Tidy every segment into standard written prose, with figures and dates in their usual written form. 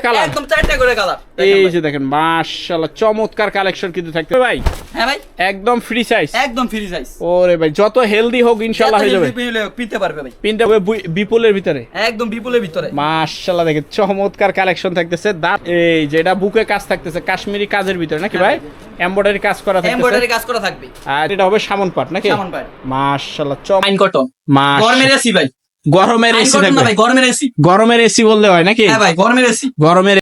Colour একদম চারটা করে কালার। এই যে দেখেন মাশাআল্লাহ চমৎকার কালেকশন কিন্তু থাকতে ভাই। হ্যাঁ ভাই একদম ফ্রি সাইজ, একদম ফ্রি সাইজ। ওরে ভাই যত হেলদি হোক ইনশাআল্লাহ হয়ে যাবে, পিনতে পারবে ভাই, পিনতে হবে বিপুলের ভিতরে, একদম বিপুলের ভিতরে। মাশাআল্লাহ দেখেন চমৎকার কালেকশন থাকতেছে। এই যেটা বুকে কাজ থাকতেছে কাশ্মীরি কাজের ভিতরে নাকি ভাই, এমব্রয়ডারি কাজ করা থাকতেছে, এমব্রয়ডারি কাজ করা থাকবে। আর এটা হবে সামন পাট নাকি, সামন পাট। মাশাআল্লাহ ফাইন কটন, গরমের এসি ভাই, গরমের এসি থাকবে ভাই, গরমের এসি, গরমের এসি বললে হয় নাকি? হ্যাঁ ভাই গরমের এসি, গরমের।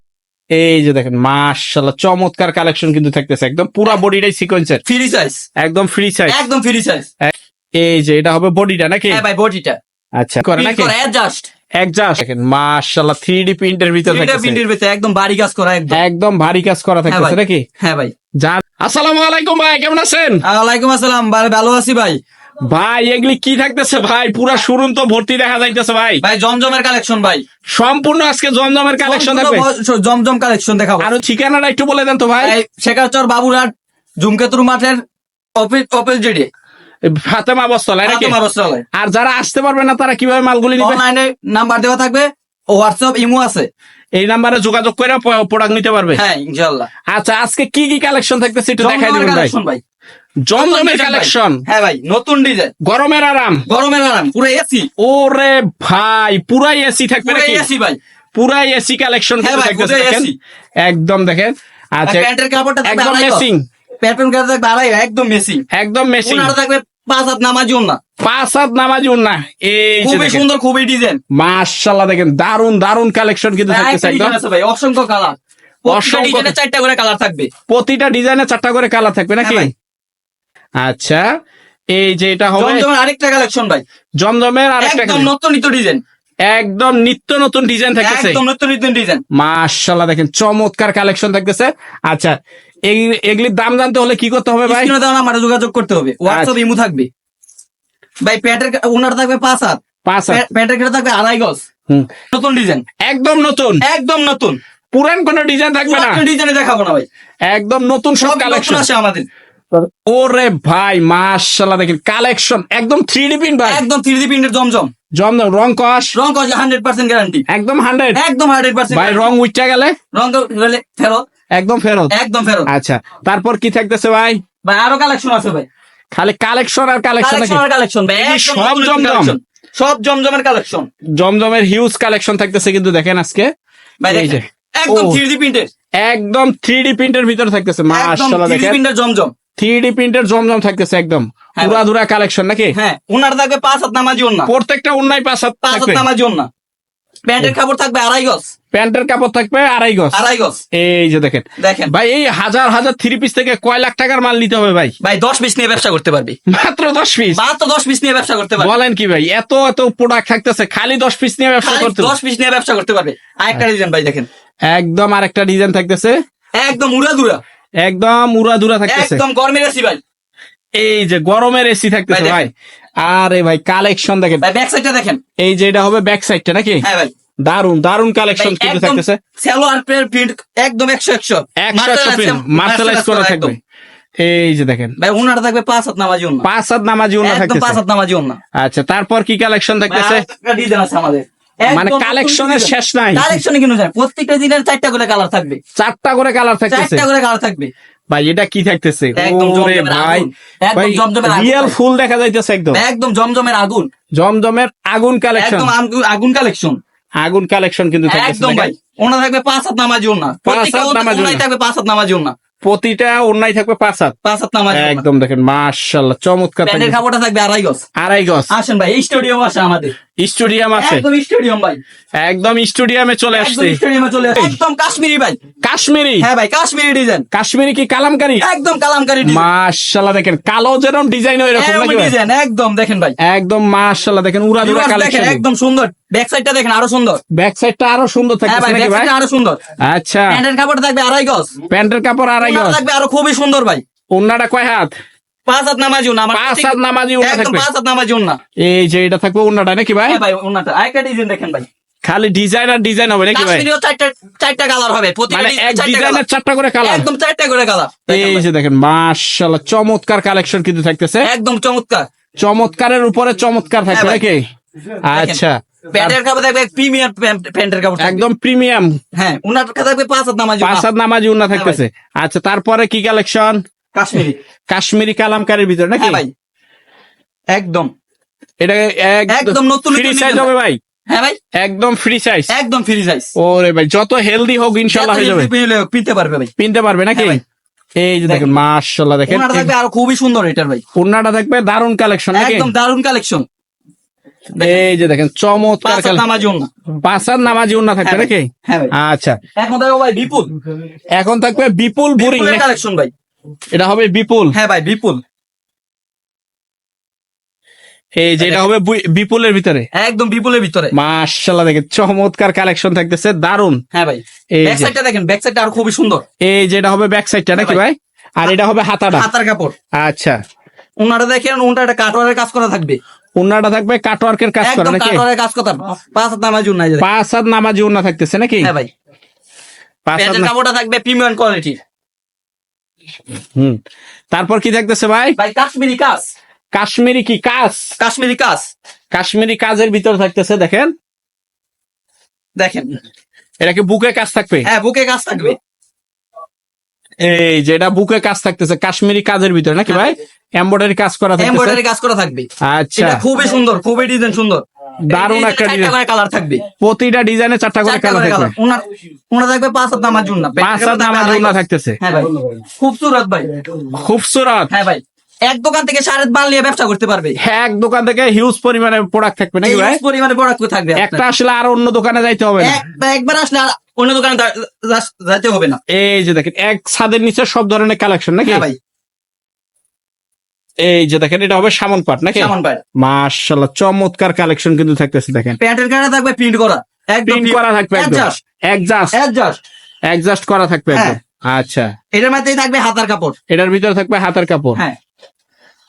এই যে দেখেন মাশাআল্লাহ চমৎকার কালেকশন কিন্তু থাকতেছে, একদম পুরো বডিটাই সিকোয়েন্সের, ফ্রি সাইজ, একদম ফ্রি সাইজ, একদম ফ্রি সাইজ। এই যে এটা হবে বডিটা নাকি? হ্যাঁ ভাই বডিটা আচ্ছা করে নাকি অ্যাডজাস্ট, একজাস্ট দেখেন মাশাআল্লাহ 3D প্রিন্টের ভিতর থাকতেছে, প্রিন্টের ভিতরে একদম ভারী কাজ করা, একদম ভারী কাজ করা থাকতেছে নাকি? হ্যাঁ ভাই। যার আসসালামু আলাইকুম ভাই, কেমন আছেন? ওয়ালাইকুম আসসালাম ভাই, ভালো আছি ভাই। ভাই এগুলি কি থাকতেছে ভাই, পুরা শোরুম তো ভর্তি দেখা যাইতেছে ভাই। ভাই জমজমের কালেকশন ভাই, সম্পূর্ণ আজকে জমজমের কালেকশন থাকবে, জমজম কালেকশন দেখাবো। আর ঠিকানাটা একটু বলে দেন তো ভাই। শেখাচর বাবুরহাট জুমকেতুর মাঠের অফিস জেডি ফাতেমা বস্ত্রালয় নাকি? ফাতেমা বস্ত্রালয়। আর যারা আসতে পারবে না তারা কিভাবে মালগুলি নিবে? অনলাইনে নাম্বার দেওয়া থাকবে, ও হোয়াটসঅ্যাপ ইমো আছে, এই নাম্বারে যোগাযোগ করে প্রোডাক্ট নিতে পারবে। হ্যাঁ ইনশাআল্লাহ। আচ্ছা আজকে কি কি কালেকশন থাকতেছে একটু দেখাই দিবেন ভাই। ভাই জমজমের কালেকশন, হ্যাঁ ভাই নতুন ডিজাইন, গরমের আরাম, গরমের আরাম, পুরো এসি। ওরে ভাই পুরাই এসি থাকবে পুরো নাকি? এসি ভাই, পুরাই এসি কালেকশন হ্যাঁ ভাই, থাকতেছে, পুরো দেখেন AC একদম দেখেন। আচ্ছা প্যান্টের কাপড়টা থাকবে একদম আড়াই গজ, মেসিং, প্যান্টের কাপড় থাকবে আড়াই, একদম মেসিং, একদম মেসিং, ওনার থাকবে 5 হাত নামাজি ওন্না, 5 হাত নামাজি ওন্না। এই যে খুবই দেখেন সুন্দর, খুবই ডিজাইন, মাশাআল্লাহ দেখেন দারুন দারুন কালেকশন কিন্তু থাকতেছে একদম। ভাই অসংখ্য কালার, অসংখ্য ডিজাইনে 4টা করে কালার থাকবে, প্রতিটা ডিজাইনে 4টা করে কালার থাকবে নাকি? হ্যাঁ আচ্ছা এই যে এটা হবে জমজমের আরেকটা কালেকশন ভাই, জমজমের আরেকটা একদম নতুন নিত্য ডিজাইন, একদম নিত্য নতুন ডিজাইন থাকতেছে, একদম নতুন নতুন ডিজাইন। মাশাআল্লাহ দেখেন চমৎকার কালেকশন থাকতেছে। আচ্ছা এগুলির দাম জানতে হলে কি করতে হবে ভাই? স্ক্রিনে দেওয়া নাম্বারে যোগাযোগ করতে হবে, হোয়াটসঅ্যাপ ইমো থাকবে ভাই। প্যান্টের ওনার থাকবে 5 হাত, 5 হাত, প্যান্টের কেটে থাকবে আড়াই গজ, নতুন ডিজাইন, একদম নতুন, একদম নতুন, পুরান কোন ডিজাইন থাকবে না, ডিজাইনে দেখাবো না ভাই, একদম নতুন সব নতুন কালেকশন আসে আমাদের। ওরে ভাই মাশাআল্লাহ দেখেন কালেকশন একদম 3D প্রিন্ট ভাই, একদম 3D প্রিন্টের জমজম, জমজম রং কস 100% গ্যারান্টি, একদম 100, একদম 100% ভাই রং উইচা গেলে রং গেলে ফেরত, একদম ফেরত, একদম ফেরত। আচ্ছা তারপর কি থাকতেছে ভাই? ভাই আরো কালেকশন আছে ভাই, খালি কালেকশন আর কালেকশন নাকি? কালেকশন ভাই, সব জমজম, সব জমজমের কালেকশন, জমজমের হিউজ কালেকশন থাকতেছে কিন্তু দেখেন আজকে। ভাই এই যে একদম 3D প্রিন্টের, একদম 3D প্রিন্টের ভিতর থাকতেছে, একদম মাশাআল্লাহ 3D দেখেন প্রিন্টের জমজম, 3D প্রিন্টের জমজম থাকতেছে একদম পুরাধুরা কালেকশন নাকি? হ্যাঁ ওনার থাকবে 5 হাত নামাজি ওন্না, প্রত্যেকটা উন্নাই 5 হাত 5 হাত থাকবে, নামাজি ওন্না, প্যান্টের কাপড় থাকবে আড়াই গজ, প্যান্টের কাপড় থাকবে আড়াই গজ, আড়াই গজ। এই যে দেখেন দেখেন ভাই এই হাজার হাজার 3 পিস থেকে কয় লাখ টাকার মাল নিতে হবে ভাই? ভাই 10 পিস নিয়ে ব্যবসা করতে পারবি, মাত্র 10 পিস, মাত্র 10 পিস নিয়ে ব্যবসা করতে পারবি। বলেন কি ভাই, এত এত প্রোডাক্ট থাকতেছে খালি 10 পিস নিয়ে ব্যবসা করতে? 10 পিস নিয়ে ব্যবসা করতে পারবে। আরেকটা ডিজাইন ভাই দেখেন, একদম আরেকটা ডিজাইন থাকতেছে, একদম উড়াধুরা, একদম উড়াধুরা থাকতেছে, একদম গরমের এসি ভাই। এই যে গরমের এসি থাকতেছে ভাই ভাই। আরে ভাই কালেকশন দেখেন, ভাই ব্যাক সাইডটা দেখেন, এই যে এটা হবে ব্যাক সাইডটা নাকি? হ্যাঁ ভাই দারুন দারুন কালেকশন কিন্তু থাকতেছে, সালোয়ার প্রিন্ট একদম 100 মার্শালাইজ করা থাকবে। এই যে দেখেন ভাই ওনার থাকবে 5 হাত নামাজি ওন্না, 5 হাত নামাজি ওন্না একদম 5 থাকতেছে। হাত নামাজি ওন্না। আচ্ছা তারপর কি কালেকশন থাকতেছে? একটা ডিজাইন আছে আমাদের, মানে কালেকশনের শেষ নাই, কালেকশনে কিন্তু যায় প্রত্যেকটা ডিজাইনের 4টা করে কালার থাকবে, 4টা করে কালার থাকতেছে 4টা করে কালার থাকবে ভাই। এটা কি থাকতেছে? একদম ওরে জমজমের ভাই আগুন, একদম ভাই জমজমের আগুন রিয়েল ভাই। ফুল দেখা যাইতেছে একদম, একদম জমজমের আগুন, জমজমের আগুন কালেকশন, একদম আগুন কালেকশন, আগুন কালেকশন কিন্তু থাকতেছে একদম ভাই। ওনা থাকবে 5 হাত নামাজি ওন্না, 5 হাত নামাজি ওন্না থাকবে 5 হাত নামাজি ওন্না, প্রতিটা ওন্নাই থাকবে 5 হাত, 5 হাত নামাজি ওন্না। একদম দেখেন মাশাআল্লাহ চমৎকার প্যান্টের থাকবে, কাপড়টা থাকবে আড়াই গজ, আড়াই গজ। আসেন ভাই স্টুডিয়াম আছে আমাদের, স্টুডিয়াম আছে, একদম স্টুডিয়াম ভাই, একদম স্টুডিয়ামে চলে একদম আসছে, স্টুডিয়ামে চলে আসে, একদম কাশ্মীরি ভাই, কাশ্মীরি। হ্যাঁ ভাই কাশ্মীরি ডিজাইন, কাশ্মীরি কি কালামকারী? একদম কালামকারী ডিজাইন, মাশাআল্লাহ দেখেন কালো যেরকম ডিজাইন ওইরকম নাকি ভাই? ডিজাইন একদম দেখেন ভাই, একদম মাশাআল্লাহ দেখেন উড়াধুরা ভিউয়ার্স দেখেন কালেকশন, একদম সুন্দর, ব্যাক সাইডটা দেখেন আরো সুন্দর, ব্যাক সাইডটা আরো সুন্দর হ্যাঁ থাকতেছে ভাই নাকি ব্যাক ভাই? সাইডটা আরো সুন্দর, আচ্ছা প্যান্টের কাপড় থাকবে আড়াই গজ, প্যান্টের কাপড় আড়াই ওনাটা গজ, থাকবে আরো খুবই সুন্দর ভাই, ওন্নাটা কয় হাত? 5 হাত নামাজি ওন্না, 5 হাত নামাজি ওন্না একদম থাকবে, 5 হাত নামাজি ওন্না। এই যে এটা থাকবে ওন্নাটা নাকি ভাই? হ্যাঁ ভাই ওন্নাটা আরেকটা ডিজাইন দেখেন ভাই, খালি ডিজাইন আর ডিজাইন হবে নাকি ভাই? কাশ্মীরিও 4টা কালার হবে, প্রতিটা মানে এক ডিজাইনের ডিজাইনের 4টা করে কালার, একদম 4টা করে কালার। এই যে দেখেন মাশাআল্লাহ চমৎকার কালেকশন কিন্তু থাকতেছে, একদম চমৎকার, চমৎকারের উপরে চমৎকার থাকবে হ্যাঁ ভাই। নাকি? আচ্ছা প্যান্টের কাপড় থাকবে প্রিমিয়ার প্যান্টের কাপড় থাকবে। একদম প্রিমিয়াম, হ্যাঁ ওনার থাকবে 5 হাত নামাজি পাঁচ হাত নামাজি উন্না থাকতেছে। আচ্ছা, তারপরে কি কালেকশন? কাশ্মীরি। কাশ্মীরি কালামকারীর ভিতরে নাকি? হ্যাঁ ভাই একদম এটা একদম নতুন ফ্রি সাইজ হবে ভাই? হ্যাঁ ভাই একদম ফ্রি সাইজ, একদম ফ্রি সাইজ। ওরে ভাই যত হেলদি হোক ইনশাআল্লাহ হয়ে যাবে, পিনতে পারবে ভাই, পিনতে পারবে নাকি? হ্যাঁ ভাই। এই যে দেখেন মাশাআল্লাহ, দেখেন ওনাটা থাকবে আরো খুবই সুন্দর এটার ভাই, উন্নাটা থাকবে দারুন কালেকশন নাকি? একদম দারুন কালেকশন। এই যে দেখেন চমৎকার 5 হাত নামাজি ওন্না। পাঁচ হাত নামাজি উন্না থাকবে হ্যাঁ ভাই, নাকি? হ্যাঁ ভাই। আচ্ছা, এখন দেখো ভাই বিপুল, এখন থাকবে বিপুল বুরিং বিপুলের কালেকশন ভাই। এটা হবে বিপুল। হ্যাঁ ভাই বিপুল, এই যে এটা হবে বিপুলের ভিতরে, একদম বিপুলের ভিতরে। মাশাআল্লাহ দেখেন চমৎকার কালেকশন থাকতেছে, দারুন। হ্যাঁ ভাই এই ব্যাক যে সাইডটা দেখেন, ব্যাক সাইডটা আরো খুবই সুন্দর। এই যেটা হবে ব্যাক সাইডটা নাকি হ্যাঁ ভাই? আর এটা হবে হাতাটা। হাতার কাপড়। আচ্ছা, ওনাটা দেখেন, ওনাটা একটা কাটওয়ারের কাজ করা থাকবে, উন্নাটা থাকবে কাটওয়ার্কের কাজ করা একদম নাকি? কাটওয়ারের কাজ করা। 5 হাত নামাজি ওন্না। পাঁচ হাত নামাজি উন্না থাকতেছে নাকি? হ্যাঁ ভাই, পাঁচ হাত প্যান্টের কাপড়টা থাকবে প্রিমিয়াম কোয়ালিটির। হুম, তারপর কি থাকতেছে ভাই? ভাই কাশ্মীরি কাজ, কাশ্মীরি কি কাজ? কাশ্মীরি কাজ কাশ্মীরি কাজের ভিতর থাকতেছে, দেখেন দেখেন। এটা কি বুকে কাজ থাকবে? হ্যাঁ বুকে কাজ থাকবে। এই যে এটা বুকে কাজ থাকতেছে কাশ্মীরি কাজের ভিতরে নাকি ভাই? এমব্রয়ডারি কাজ করা থাকতেছে। এমব্রয়ডারি কাজ করা থাকবে। আচ্ছা, এটা খুবই সুন্দর, খুবই ডিজাইন সুন্দর, দারুণ একটা ডিজাইন। কালার থাকবে, প্রতিটা ডিজাইনে চারটা করে কালার থাকবে। ওনার থাকবে 5 হাত নামাজি ওন্না। পাঁচ হাত নামাজি উন্না থাকতেছে। হ্যাঁ ভাই খুবসুরত ভাই, খুবসুরত। হ্যাঁ ভাই এক দোকান থেকে সারের মাল নিয়ে ব্যবসা করতে পারবে। এক দোকান থেকে হিউজ পরিমাণে প্রোডাক্ট থাকবে নাকি ভাই? এই পরিমাণে প্রোডাক্ট থাকবে। একটা আসলে আর অন্য দোকানে যাইতে হবে না। একবার আসলে আর অন্য দোকানে যাইতে হবে না। এই যে দেখেন এক ছাদের নিচে সব ধরনের কালেকশন নাকি? হ্যাঁ ভাই এই যে দেখেন এটা হবে সামন পাট নাকি? সামান ভাই মাশাআল্লাহ চমৎকার কালেকশন কিন্তু থাকতেছে, দেখেন প্যান্টের গায়ে থাকবে প্রিন্ট করা, একদম প্রিন্ট করা থাকবে, একদম অ্যাডজাস্ট করা থাকবে একদম। আচ্ছা, এটার মধ্যেই থাকবে হাতার কাপড়। এটার ভিতরে থাকবে হাতের কাপড়। হ্যাঁ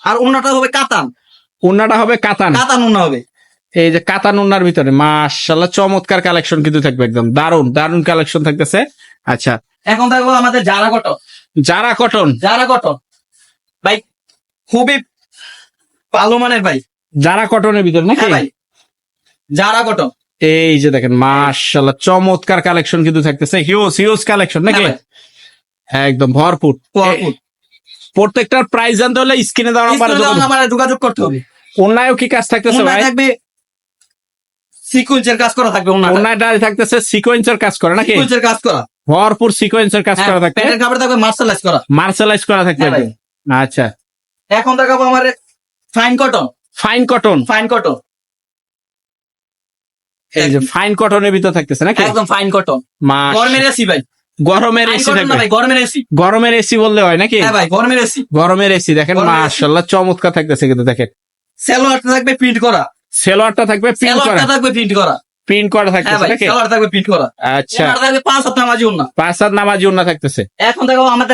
আর ওন্নাটা হবে কাতান, উন্নাটা হবে কাতান। কাতান ওন্না হবে। এই যে কাতান উন্নার ভিতরে মাশাআল্লাহ চমৎকার কালেকশন কিন্তু থাকবে, একদম দারুন দারুন কালেকশন থাকতেছে। আচ্ছা, এখন থাকবো আমাদের জারা কটন। যারা কটন, জারা কটন ভাই খুবই ভালো মানের ভাই, যারা কটনের ভিতরে নাকি? হ্যাঁ ভাই জারা কটন। এই যে দেখেন মাশাআল্লাহ চমৎকার কালেকশন কিন্তু থাকতেছে, হিউজ হিউজ কালেকশন নাকি? হ্যাঁ একদম ভরপুর। ভরপুর। প্রত্যেকটার প্রাইস জানতে হলে স্ক্রিনে দেওয়া নাম্বারে আমার যোগাযোগ করতে হবে। অন্যায়ও কি কাজ থাকতেছে ওন্না ভাই? থাকবে সিকোয়েন্সের কাজ করা থাকবে, ওন্নাটা অন্যায়টা থাকতেছে সিকোয়েন্সের কাজ করা নাকি? সিকোয়েন্সের কাজ করা। ভরপুর সিকোয়েন্সের কাজ করা থাকবে, প্যান্টের কাপড় থাকবে মার্শালাইজ করা। মার্শালাইজ করা থাকবে হ্যাঁ ভাই। একদম। আচ্ছা, এখন দেখাবো আমার fine cotton. Fine cotton. Fine cotton এই যে ফাইন কটনের ভিতর থাকতেছে নাকি? একদম ফাইন কটন। গরমের এসি ভাই, গরমের ফাইন এসি কটন না থাকবে, ভাই, গরমের এসি। গরমের এসি বললে হয় নাকি? হ্যাঁ ভাই গরমের এসি। গরমের এসি দেখেন গরমের AC মাশাআল্লাহ চমৎকার থাকতেছে কিন্তু দেখেন। সালোয়ারটা থাকবে প্রিন্ট করা, সেলোয়ারটা থাকবে প্রিন্ট করা, সালোয়ারটা থাকবে প্রিন্ট করা। প্রিন্ট করা হ্যাঁ থাকতেছে ভাই নাকি? সালোয়ার থাকবে প্রিন্ট করা। আচ্ছা, ওন্নাটা থাকবে 5 হাত নামাজি ওন্না। পাঁচ হাত নামাজি উন্না থাকতেছে। এখন দেখো আমাদের